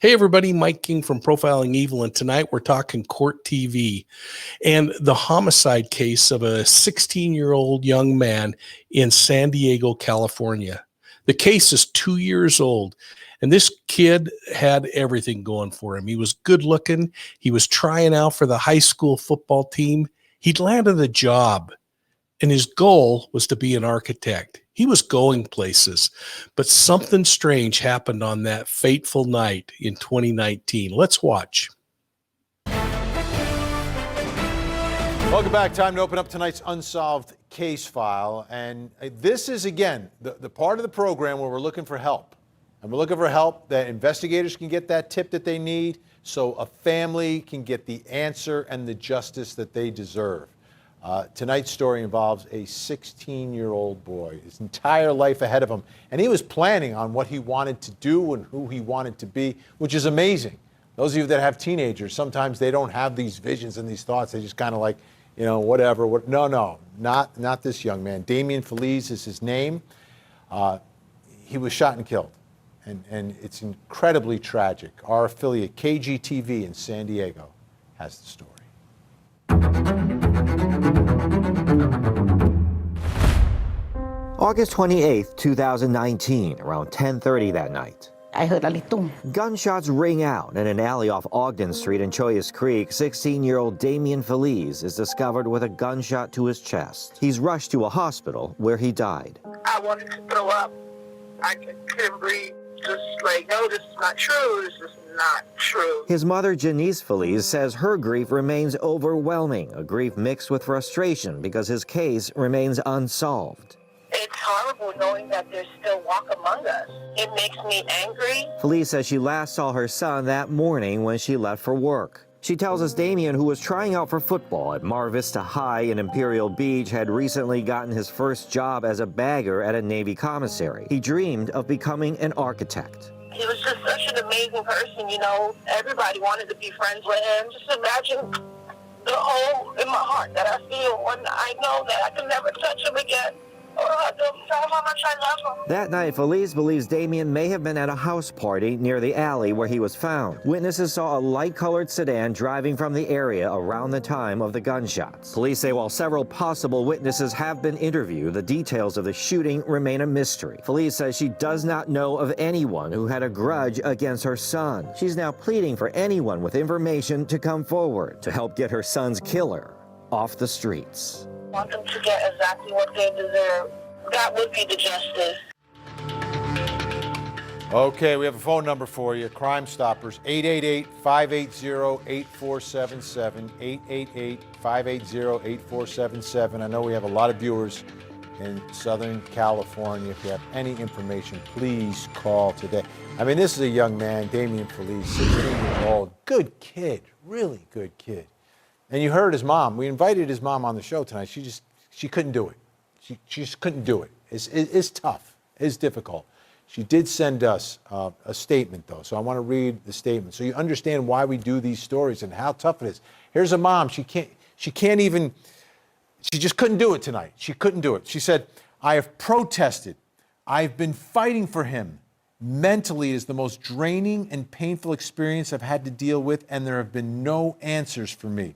Hey, everybody, Mike King from Profiling Evil, and tonight we're talking Court TV and the homicide case of a 16-year-old young man in San Diego, California. The case is 2 years old, and this kid had everything going for him. He was good looking. He was trying out for the high school football team. He'd landed a job, and his goal was to be an architect. He was going places, but something strange happened on that fateful night in 2019. Let's watch. Welcome back. Time to open up tonight's Unsolved Case file. And this is, again, the part of the program where we're looking for help. And we're looking for help that investigators can get that tip that they need so a family can get the answer and the justice that they deserve. Tonight's story involves a 16-year-old boy, his entire life ahead of him, and he was planning on what he wanted to do and who he wanted to be, which is amazing. Those of you that have teenagers, sometimes they don't have these visions and these thoughts. They just kind of like, you know, whatever. No, not this young man. Damien Feliz is his name. He was shot and killed, and it's incredibly tragic. Our affiliate, KGTV in San Diego, has the story. August 28th, 2019, around 10:30 that night. I heard a little. Gunshots ring out in an alley off Ogden Street in Chollas Creek. 16-year-old Damien Feliz is discovered with a gunshot to his chest. He's rushed to a hospital where he died. I wanted to throw up. I couldn't breathe. Just like, no, this is not true. This is not true. His mother, Janice Feliz, says her grief remains overwhelming, a grief mixed with frustration because his case remains unsolved. It's horrible knowing that they still walk among us. It makes me angry. Feliz says she last saw her son that morning when she left for work. She tells us Damien, who was trying out for football at Mar Vista High in Imperial Beach, had recently gotten his first job as a bagger at a Navy commissary. He dreamed of becoming an architect. He was just such an amazing person, you know. Everybody wanted to be friends with him. Just imagine the hole in my heart that I feel when I know that I can never touch him again. Or I don't tell him how much I love him. That night, Feliz believes Damien may have been at a house party near the alley where he was found. Witnesses saw a light-colored sedan driving from the area around the time of the gunshots. Police say while several possible witnesses have been interviewed, the details of the shooting remain a mystery. Feliz says she does not know of anyone who had a grudge against her son. She's now pleading for anyone with information to come forward to help get her son's killer off the streets. I want them to get exactly what they deserve. That would be the justice. Okay, we have a phone number for you. Crime Stoppers, 888-580-8477, 888-580-8477. I know we have a lot of viewers in Southern California. If you have any information, please call today. I mean, this is a young man, Damien Feliz, 16 years old. Good kid, really good kid. And you heard his mom. We invited his mom on the show tonight. She couldn't do it. She just couldn't do it. It's tough. It's difficult. She did send us a statement, though, so I want to read the statement so you understand why we do these stories and how tough it is. Here's a mom. She just couldn't do it tonight. She couldn't do it. She said, I have protested. I've been fighting for him. Mentally, it is the most draining and painful experience I've had to deal with, and there have been no answers for me.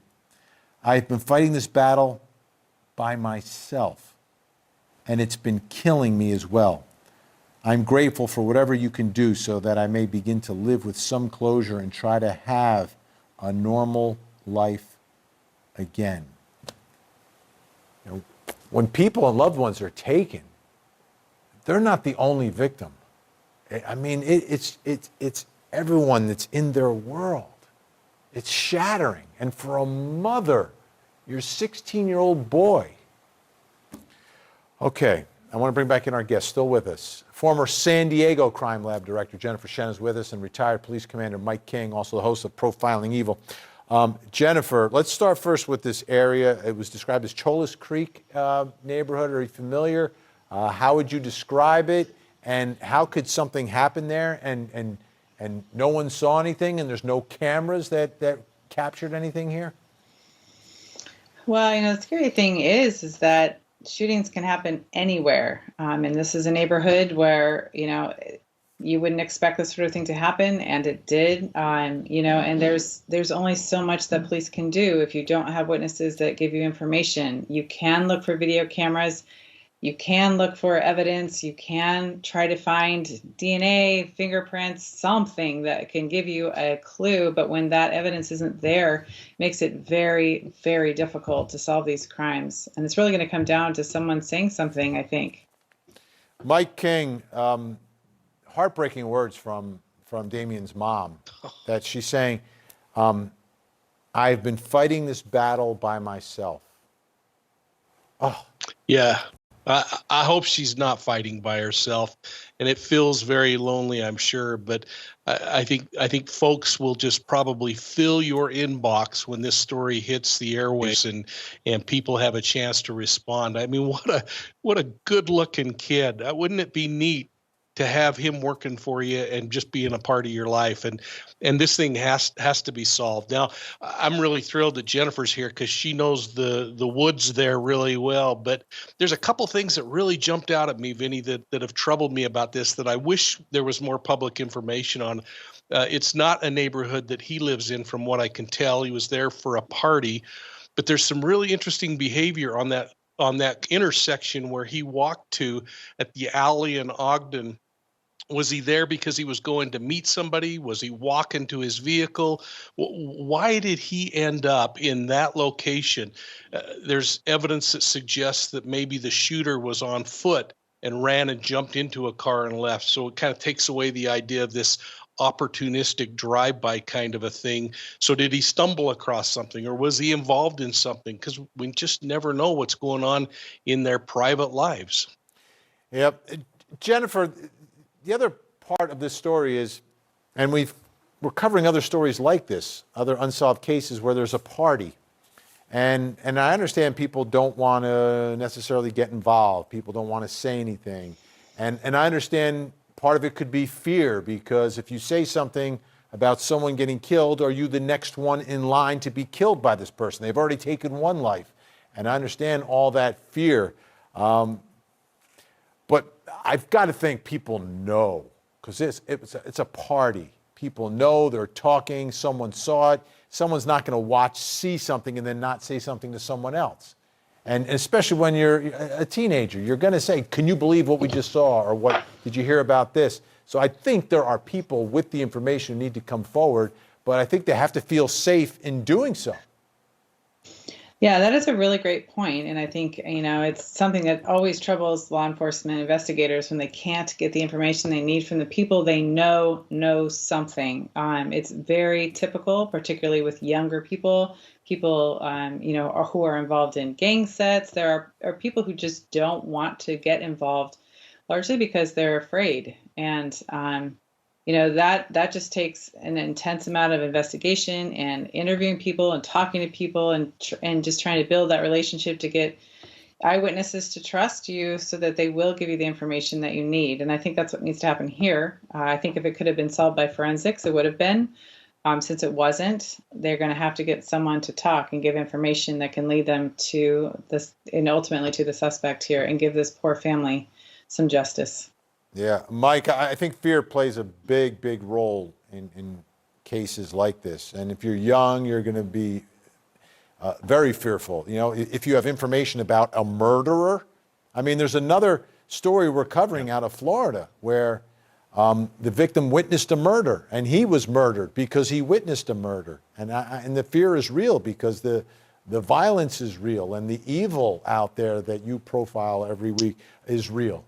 I've been fighting this battle by myself, and it's been killing me as well. I'm grateful for whatever you can do so that I may begin to live with some closure and try to have a normal life again. You know, when people and loved ones are taken, they're not the only victim. I mean, it's everyone that's in their world. It's shattering. And for a mother, your 16-year-old boy. Okay, I want to bring back in our guest, still with us. Former San Diego Crime Lab Director Jennifer Shen is with us, and retired police commander Mike King, also the host of Profiling Evil. Jennifer, let's start first with this area. It was described as Cholas Creek neighborhood. Are you familiar? How would you describe it? And how could something happen there and no one saw anything and there's no cameras that captured anything here? Well, the scary thing is that shootings can happen anywhere. And this is a neighborhood where, you wouldn't expect this sort of thing to happen, and it did. And there's only so much that police can do if you don't have witnesses that give you information. You can look for video cameras. You can look for evidence. You can try to find DNA, fingerprints, something that can give you a clue. But when that evidence isn't there, it makes it very, very difficult to solve these crimes. And it's really going to come down to someone saying something, I think. Mike King, heartbreaking words from Damien's mom, that she's saying, I've been fighting this battle by myself. Oh. Yeah. I hope she's not fighting by herself, and it feels very lonely, I'm sure. But I think folks will just probably fill your inbox when this story hits the airwaves and people have a chance to respond. I mean, what a good-looking kid. Wouldn't it be neat to have him working for you and just being a part of your life? And this thing has to be solved. Now, I'm really thrilled that Jennifer's here because she knows the woods there really well. But there's a couple things that really jumped out at me, Vinny, that have troubled me about this that I wish there was more public information on. It's not a neighborhood that he lives in, from what I can tell. He was there for a party. But there's some really interesting behavior on that intersection where he walked to at the alley in Ogden. Was he there because he was going to meet somebody? Was he walking to his vehicle? Why did he end up in that location? There's evidence that suggests that maybe the shooter was on foot and ran and jumped into a car and left. So it kind of takes away the idea of this opportunistic drive-by kind of a thing. So did he stumble across something, or was he involved in something? Because we just never know what's going on in their private lives. Yep. Jennifer, the other part of this story is, and we're covering other stories like this, other unsolved cases where there's a party. And I understand people don't want to necessarily get involved. People don't want to say anything. And I understand part of it could be fear, because if you say something about someone getting killed, are you the next one in line to be killed by this person? They've already taken one life. And I understand all that fear. But I've got to think people know, because it's a party. People know, they're talking, someone saw it. Someone's not going to see something and then not say something to someone else. And especially when you're a teenager, you're going to say, can you believe what we just saw? Or what did you hear about this? So I think there are people with the information who need to come forward, but I think they have to feel safe in doing so. Yeah, that is a really great point. And I think, it's something that always troubles law enforcement investigators when they can't get the information they need from the people they know something. It's very typical, particularly with younger people, who are involved in gang sets. There are people who just don't want to get involved, largely because they're afraid. And, that just takes an intense amount of investigation and interviewing people and talking to people and just trying to build that relationship to get eyewitnesses to trust you so that they will give you the information that you need. And I think that's what needs to happen here. I think if it could have been solved by forensics, it would have been. Since it wasn't, they're going to have to get someone to talk and give information that can lead them to this, and ultimately to the suspect here, and give this poor family some justice. Yeah, Mike, I think fear plays a big role in cases like this. And if you're young, you're going to be very fearful. If you have information about a murderer. I mean, there's another story we're covering out of Florida where the victim witnessed a murder, and he was murdered because he witnessed a murder. And the fear is real because the violence is real, and the evil out there that you profile every week is real.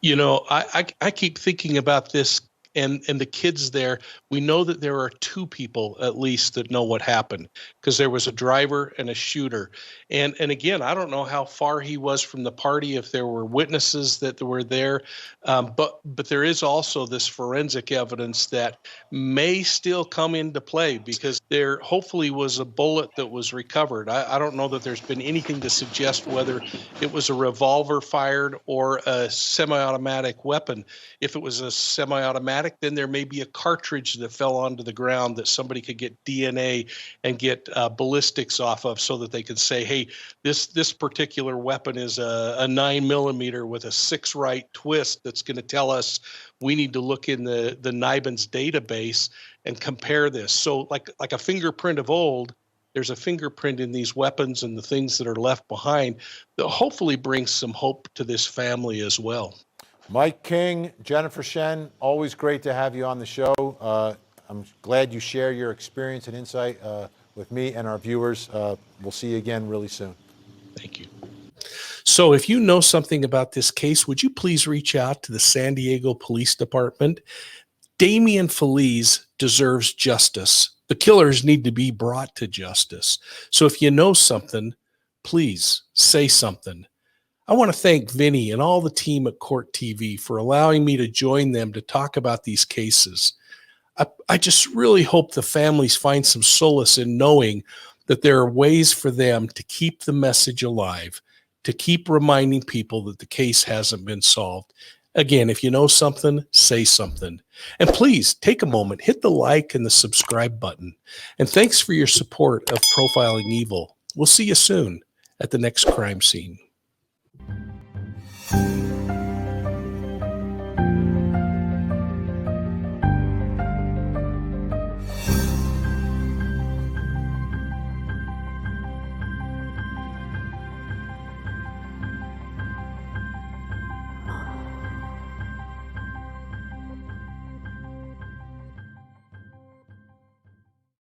I keep thinking about this and the kids there, we know that there are two people at least that know what happened, because there was a driver and a shooter. And again, I don't know how far he was from the party, if there were witnesses that were there, but there is also this forensic evidence that may still come into play, because there hopefully was a bullet that was recovered. I don't know that there's been anything to suggest whether it was a revolver fired or a semi-automatic weapon. If it was a semi-automatic, then there may be a cartridge that fell onto the ground that somebody could get DNA and get ballistics off of, so that they could say, hey, this particular weapon is a 9mm with a 6 right twist that's going to tell us we need to look in the NIBIN's database and compare this. So like a fingerprint of old, there's a fingerprint in these weapons and the things that are left behind that hopefully brings some hope to this family as well. Mike King, Jennifer Shen, always great to have you on the show. I'm glad you share your experience and insight with me and our viewers. We'll see you again really soon. Thank you. So if you know something about this case, would you please reach out to the San Diego Police Department? Damien Feliz deserves justice. The killers need to be brought to justice. So if you know something, please say something. I want to thank Vinny and all the team at Court TV for allowing me to join them to talk about these cases. I just really hope the families find some solace in knowing that there are ways for them to keep the message alive, to keep reminding people that the case hasn't been solved. Again, if you know something, say something. And please take a moment, hit the like and the subscribe button. And thanks for your support of Profiling Evil. We'll see you soon at the next crime scene.